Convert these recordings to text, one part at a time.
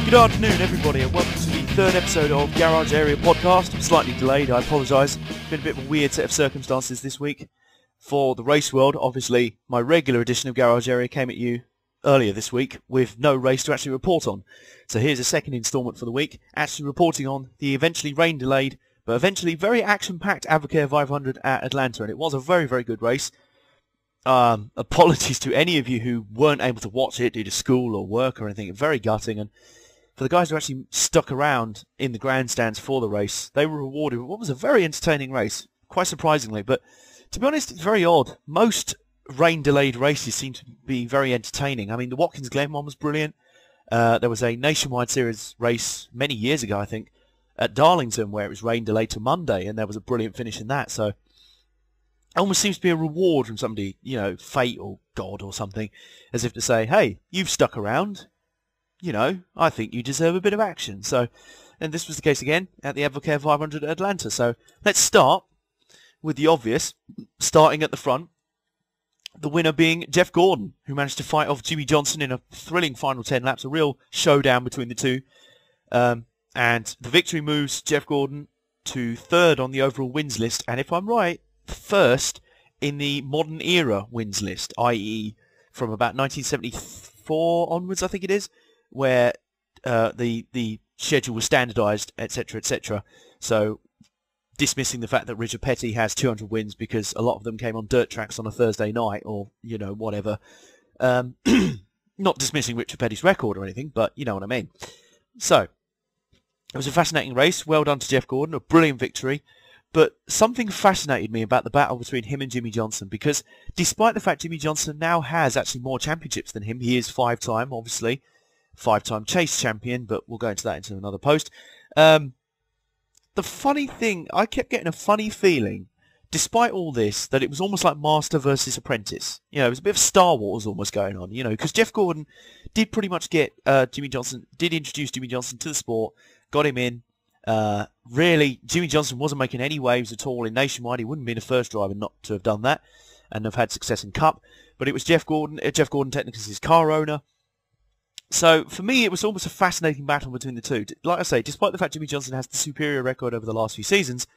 Good afternoon, everybody, and welcome to the third episode of Garage Area Podcast. I'm slightly delayed, I apologise. It's been a bit of a weird set of circumstances this week for the race world. Obviously, my regular edition of Garage Area came at you earlier this week with no race to actually report on. So here's a second instalment for the week, actually reporting on the eventually rain-delayed, but eventually very action-packed Advocare 500 at Atlanta, and it was a very, very good race. Apologies to any of you who weren't able to watch it due to school or work or anything. Very gutting, and for the guys who actually stuck around in the grandstands for the race, they were rewarded with what was a very entertaining race, quite surprisingly. But to be honest, it's very odd. Most rain-delayed races seem to be very entertaining. I mean, the Watkins Glen one was brilliant. There was a nationwide series race many years ago, I think, at Darlington, where it was rain-delayed to Monday, and there was a brilliant finish in that. So it almost seems to be a reward from somebody, you know, fate or God or something, as if to say, hey, you've stuck around. You know, I think you deserve a bit of action. So, and this was the case again at the Advocare 500 at Atlanta. So let's start with the obvious, starting at the front. The winner being Jeff Gordon, who managed to fight off Jimmie Johnson in a thrilling final 10 laps, a real showdown between the two. And the victory moves Jeff Gordon to third on the overall wins list. And if I'm right, first in the modern era wins list, i.e. from about 1974 onwards, I think it is, where the schedule was standardised, etc., etc. So, dismissing the fact that Richard Petty has 200 wins because a lot of them came on dirt tracks on a Thursday night, or, you know, whatever. Not dismissing Richard Petty's record or anything, but you know what I mean. So, it was a fascinating race. Well done to Jeff Gordon, a brilliant victory. But something fascinated me about the battle between him and Jimmie Johnson, because despite the fact Jimmie Johnson now has actually more championships than him, he is five-time, obviously, five-time chase champion, but we'll go into that in another post. The funny thing, I kept getting a funny feeling, despite all this, that it was almost like Master versus Apprentice. You know, it was a bit of Star Wars almost going on, you know, because Jeff Gordon did pretty much get Jimmie Johnson, did introduce Jimmie Johnson to the sport, got him in. Really, Jimmie Johnson wasn't making any waves at all in Nationwide. He wouldn't have been the first driver not to have done that and have had success in Cup. But it was Jeff Gordon. Jeff Gordon technically is his car owner. So, for me, it was almost a fascinating battle between the two. Like I say, despite the fact Jimmie Johnson has the superior record over the last few seasons,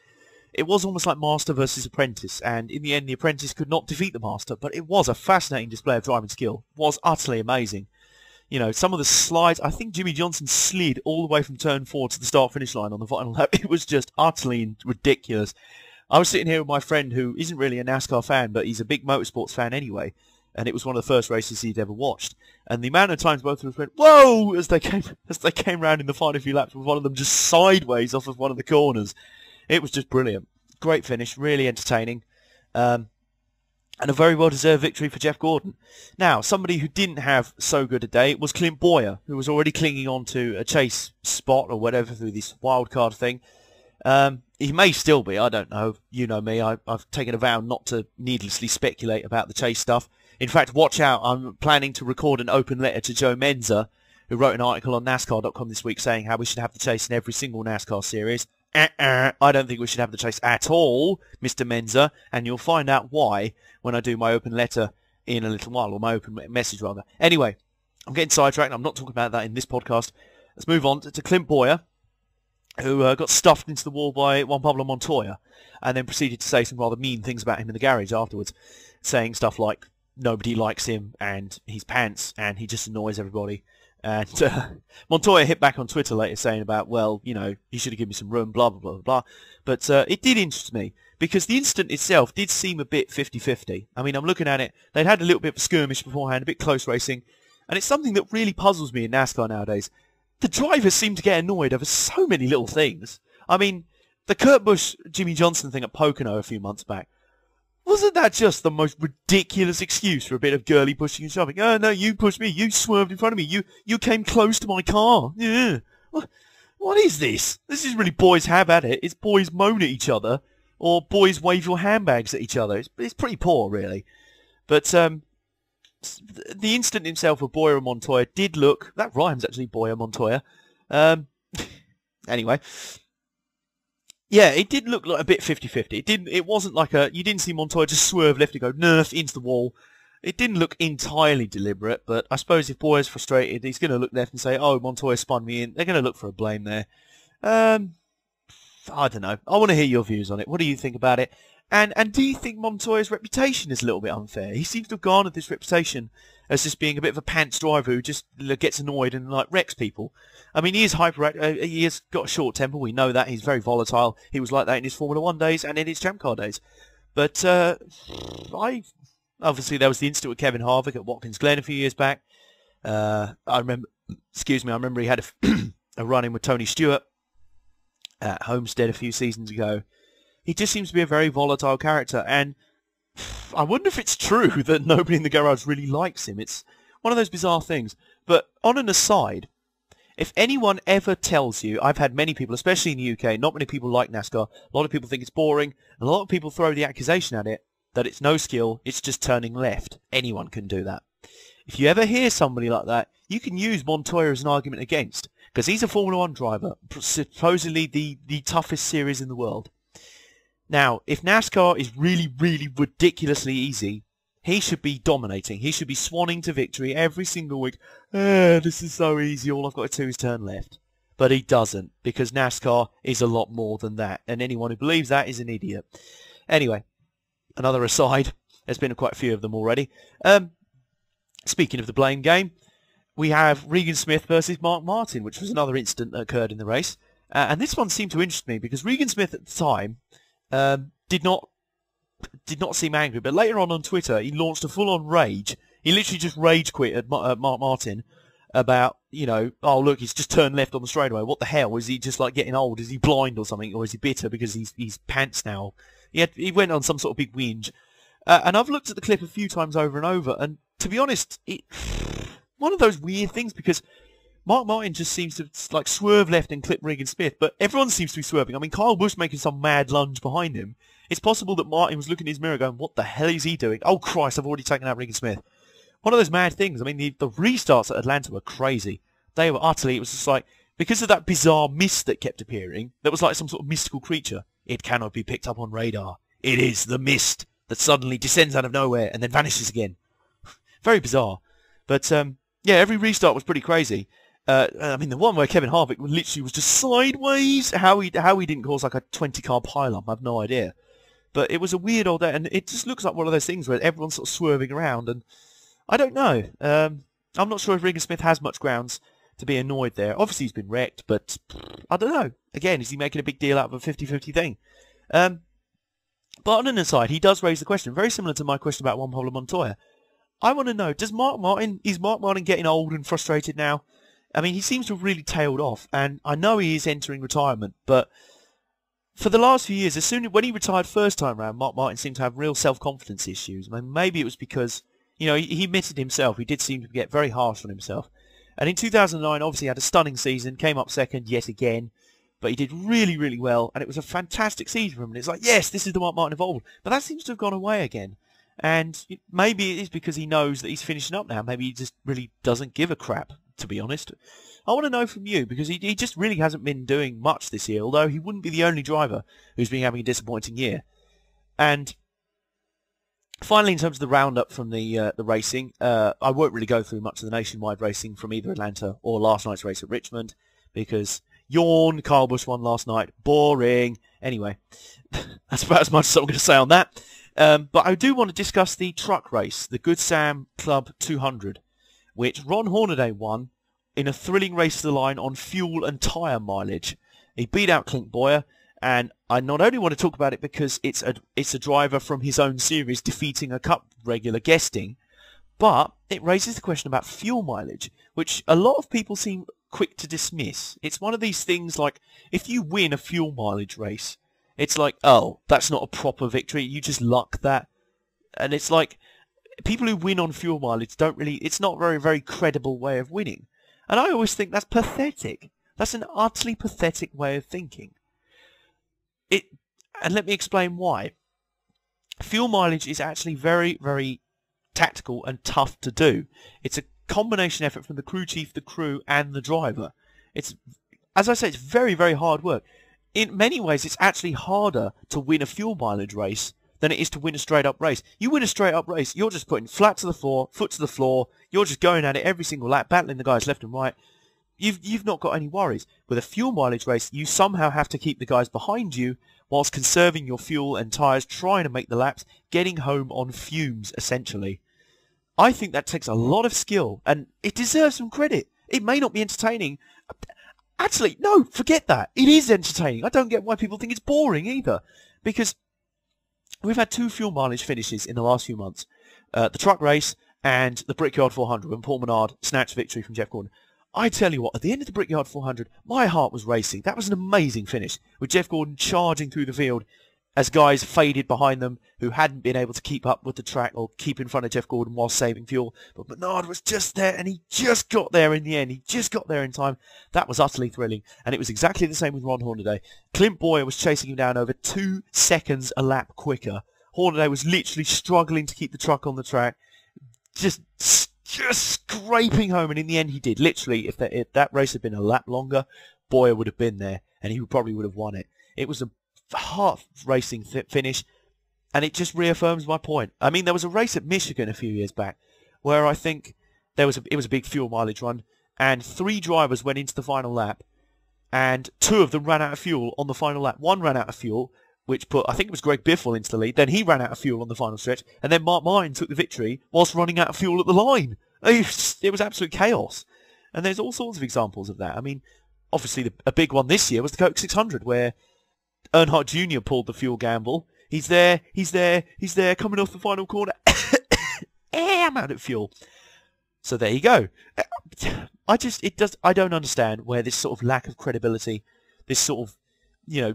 it was almost like Master versus Apprentice. And in the end, the Apprentice could not defeat the Master. But it was a fascinating display of driving skill. It was utterly amazing. You know, some of the slides, I think Jimmie Johnson slid all the way from turn 4 to the start-finish line on the final lap. It was just utterly ridiculous. I was sitting here with my friend who isn't really a NASCAR fan, but he's a big motorsports fan anyway. And it was one of the first races he'd ever watched. And the amount of times both of us went, whoa, as they came round in the final few laps with one of them just sideways off of one of the corners. It was just brilliant. Great finish, really entertaining. And a very well-deserved victory for Jeff Gordon. Now, somebody who didn't have so good a day was Clint Boyer, who was already clinging on to a chase spot or whatever through this wildcard thing. He may still be, I don't know. You know me, I've taken a vow not to needlessly speculate about the chase stuff. In fact, watch out, I'm planning to record an open letter to Joe Menza, who wrote an article on NASCAR.com this week saying how we should have the chase in every single NASCAR series. I don't think we should have the chase at all, Mr. Menza, and you'll find out why when I do my open letter in a little while, or my open message rather. Anyway, I'm getting sidetracked. I'm not talking about that in this podcast. Let's move on to Clint Boyer, who got stuffed into the wall by Juan Pablo Montoya, and then proceeded to say some rather mean things about him in the garage afterwards, saying stuff like, nobody likes him, and he's pants, and he just annoys everybody. And Montoya hit back on Twitter later saying about, well, you know, he should have given me some room, blah, blah, blah, blah. But it did interest me, because the incident itself did seem a bit 50-50. I mean, I'm looking at it, they'd had a little bit of a skirmish beforehand, a bit close racing, and it's something that really puzzles me in NASCAR nowadays. The drivers seem to get annoyed over so many little things. I mean, the Kurt Busch, Jimmie Johnson thing at Pocono a few months back, wasn't that just the most ridiculous excuse for a bit of girly pushing and shoving? Oh, no, you pushed me. You swerved in front of me. You came close to my car. Yeah. What is this? This is really boys have at it. It's boys moan at each other, or boys wave your handbags at each other. It's pretty poor, really. But the incident himself of Boyer and Montoya did look... That rhymes, actually, Boyer, Montoya. Anyway. Yeah, it did look like a bit 50-50. It wasn't like a... You didn't see Montoya just swerve left and go nerf into the wall. It didn't look entirely deliberate, but I suppose if Boyer's frustrated, he's going to look left and say, oh, Montoya spun me in. They're going to look for a blame there. I don't know. I want to hear your views on it. What do you think about it? And do you think Montoya's reputation is a little bit unfair? He seems to have garnered this reputation as just being a bit of a pants driver who just gets annoyed and like wrecks people. I mean, he is hyperactive. He has got a short temper. We know that. He's very volatile. He was like that in his Formula 1 days and in his Champ Car days. But obviously there was the incident with Kevin Harvick at Watkins Glen a few years back. I remember he had a run-in with Tony Stewart at Homestead a few seasons ago. He just seems to be a very volatile character, and I wonder if it's true that nobody in the garage really likes him. It's one of those bizarre things. But on an aside, if anyone ever tells you, I've had many people, especially in the UK, not many people like NASCAR, a lot of people think it's boring, and a lot of people throw the accusation at it that it's no skill, it's just turning left. Anyone can do that. If you ever hear somebody like that, you can use Montoya as an argument against, because he's a Formula 1 driver, supposedly the toughest series in the world. Now, if NASCAR is really, really ridiculously easy, he should be dominating. He should be swanning to victory every single week. This is so easy, all I've got to do is turn left. But he doesn't, because NASCAR is a lot more than that, and anyone who believes that is an idiot. Anyway, another aside. There's been quite a few of them already. Speaking of the blame game, we have Regan Smith versus Mark Martin, which was another incident that occurred in the race. And this one seemed to interest me, because Regan Smith at the time did not seem angry, but later on Twitter he launched a full-on rage. He literally just rage quit at Mark Martin about, you know, oh look, he's just turned left on the straightaway. What the hell? Is he just like getting old? Is he blind or something? Or is he bitter because he's pants now? He went on some sort of big whinge. And I've looked at the clip a few times over and over, and to be honest, one of those weird things, because Mark Martin just seems to like swerve left and clip Regan Smith, but everyone seems to be swerving. I mean, Kyle Busch making some mad lunge behind him. It's possible that Martin was looking in his mirror going, what the hell is he doing? Oh Christ, I've already taken out Regan Smith. One of those mad things. I mean, the restarts at Atlanta were crazy. They were utterly, it was just like, because of that bizarre mist that kept appearing, that was like some sort of mystical creature. It cannot be picked up on radar. It is the mist that suddenly descends out of nowhere and then vanishes again. Very bizarre. But, yeah, every restart was pretty crazy. I mean, the one where Kevin Harvick literally was just sideways. How he didn't cause like a 20-car pile-up, I have no idea. But it was a weird old day, and it just looks like one of those things where everyone's sort of swerving around, and I don't know. I'm not sure if Regan Smith has much grounds to be annoyed there. Obviously, he's been wrecked, but I don't know. Again, is he making a big deal out of a 50-50 thing? But on an aside, he does raise the question, very similar to my question about Juan Pablo Montoya. I want to know, is Mark Martin getting old and frustrated now? I mean, he seems to have really tailed off, and I know he is entering retirement, but for the last few years, when he retired first time round, Mark Martin seemed to have real self-confidence issues. I mean, maybe it was because, you know, he admitted himself, he did seem to get very harsh on himself. And in 2009, obviously, he had a stunning season, came up second yet again, but he did really, really well, and it was a fantastic season for him. And it's like, yes, this is the Mark Martin of old. But that seems to have gone away again. And maybe it is because he knows that he's finishing up now. Maybe he just really doesn't give a crap, to be honest. I want to know from you, because he just really hasn't been doing much this year, although he wouldn't be the only driver who's been having a disappointing year. And finally, in terms of the roundup from the racing, I won't really go through much of the nationwide racing from either Atlanta or last night's race at Richmond, because yawn, Kyle Busch won last night, boring. Anyway, that's about as much as I'm going to say on that. But I do want to discuss the truck race, the Good Sam Club 200, which Ron Hornaday won in a thrilling race to the line on fuel and tyre mileage. He beat out Clint Boyer, and I not only want to talk about it because it's a driver from his own series defeating a Cup regular guesting, but it raises the question about fuel mileage, which a lot of people seem quick to dismiss. It's one of these things like, if you win a fuel mileage race, it's like, oh, that's not a proper victory, you just luck that. And it's like, people who win on fuel mileage don't really, it's not a very, very credible way of winning. And I always think that's pathetic. That's an utterly pathetic way of thinking. And let me explain why. Fuel mileage is actually very, very tactical and tough to do. It's a combination effort from the crew chief, the crew, and the driver. It's, as I say, it's very, very hard work. In many ways, it's actually harder to win a fuel mileage race than it is to win a straight-up race. You win a straight-up race, you're just putting flat to the floor, foot to the floor, you're just going at it every single lap, battling the guys left and right. You've not got any worries. With a fuel mileage race, you somehow have to keep the guys behind you whilst conserving your fuel and tyres, trying to make the laps, getting home on fumes, essentially. I think that takes a lot of skill, and it deserves some credit. It may not be entertaining. Actually, no, forget that. It is entertaining. I don't get why people think it's boring either, because we've had 2 fuel mileage finishes in the last few months. The truck race and the Brickyard 400 when Paul Menard snatched victory from Jeff Gordon. I tell you what, at the end of the Brickyard 400, my heart was racing. That was an amazing finish, with Jeff Gordon charging through the field as guys faded behind them who hadn't been able to keep up with the track or keep in front of Jeff Gordon while saving fuel. But Menard was just there, and he just got there in the end. He just got there in time. That was utterly thrilling, and it was exactly the same with Ron Hornaday. Clint Boyer was chasing him down over 2 seconds a lap quicker. Hornaday was literally struggling to keep the truck on the track, just scraping home, and in the end he did. Literally, if that race had been a lap longer, Boyer would have been there, and he probably would have won it. It was a heart-racing finish, and it just reaffirms my point. I mean, there was a race at Michigan a few years back where I think it was a big fuel mileage run, and 3 drivers went into the final lap, and 2 of them ran out of fuel on the final lap. One ran out of fuel, which put, I think it was Greg Biffle into the lead. Then he ran out of fuel on the final stretch, and then Mark Martin took the victory whilst running out of fuel at the line. It was absolute chaos. And there's all sorts of examples of that. I mean, obviously a big one this year was the Coke 600, where Earnhardt Jr. pulled the fuel gamble. He's there, coming off the final corner. I'm out of fuel. So there you go. I don't understand where this sort of lack of credibility, this sort of,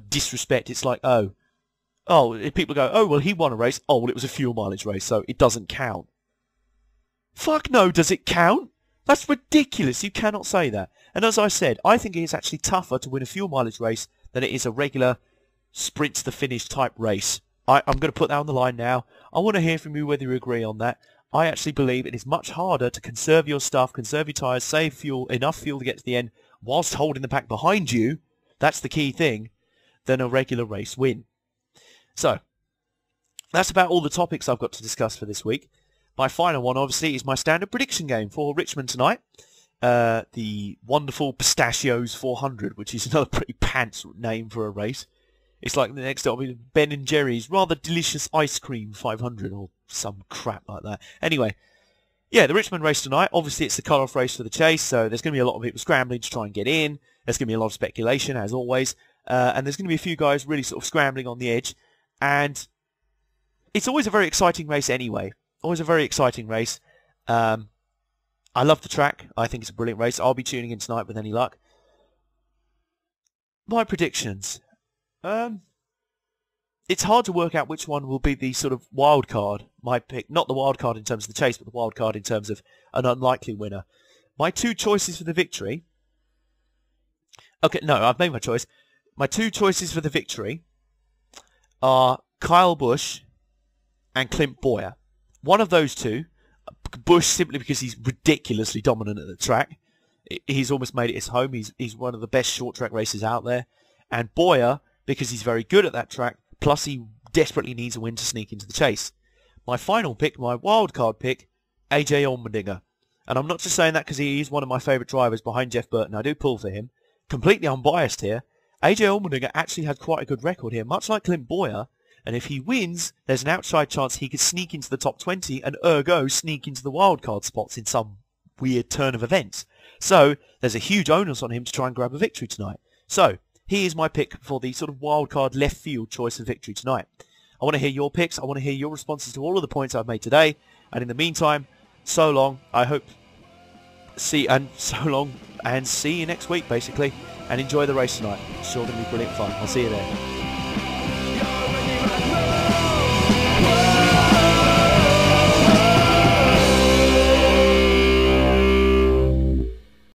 disrespect. It's like, people go, oh, well, he won a race. Oh, well, it was a fuel mileage race, so it doesn't count. Fuck no, does it count? That's ridiculous. You cannot say that. And as I said, I think it is actually tougher to win a fuel mileage race than it is a regular sprint to the finish type race. I'm going to put that on the line now. I want to hear from you whether you agree on that. I actually believe it is much harder to conserve your stuff, conserve your tyres, save fuel, enough fuel to get to the end, whilst holding the pack behind you, that's the key thing, than a regular race win. So, that's about all the topics I've got to discuss for this week. My final one, obviously, is my standard prediction game for Richmond tonight. The Wonderful Pistachios 400, which is another pretty pants name for a race. It's like the next up will be Ben and Jerry's Rather Delicious Ice Cream 500 or some crap like that. Anyway, yeah, the Richmond race tonight. Obviously, it's the cut-off race for the chase, so there's going to be a lot of people scrambling to try and get in. There's going to be a lot of speculation, as always. And there's going to be a few guys really sort of scrambling on the edge. And it's always a very exciting race anyway. Always a very exciting race. I love the track. I think it's a brilliant race. I'll be tuning in tonight with any luck. My predictions. It's hard to work out which one will be the sort of wild card. My pick, not the wild card in terms of the chase, but the wild card in terms of an unlikely winner. My 2 choices for the victory. Okay, no, I've made my choice. My 2 choices for the victory are Kyle Busch and Clint Boyer. One of those 2, Busch simply because he's ridiculously dominant at the track. He's almost made it his home. He's one of the best short track racers out there. And Boyer because he's very good at that track, plus he desperately needs a win to sneak into the chase. My final pick, my wild card pick, AJ Allmendinger. And I'm not just saying that because he is one of my favourite drivers behind Jeff Burton. I do pull for him. Completely unbiased here. AJ Allmendinger actually had quite a good record here, much like Clint Boyer. And if he wins, there's an outside chance he could sneak into the top 20 and ergo sneak into the wildcard spots in some weird turn of events. So there's a huge onus on him to try and grab a victory tonight. So he is my pick for the sort of wildcard left field choice of victory tonight. I want to hear your picks. I want to hear your responses to all of the points I've made today. And in the meantime, so long. I hope see you next week, basically. And enjoy the race tonight. It's sure going to be brilliant fun. I'll see you there.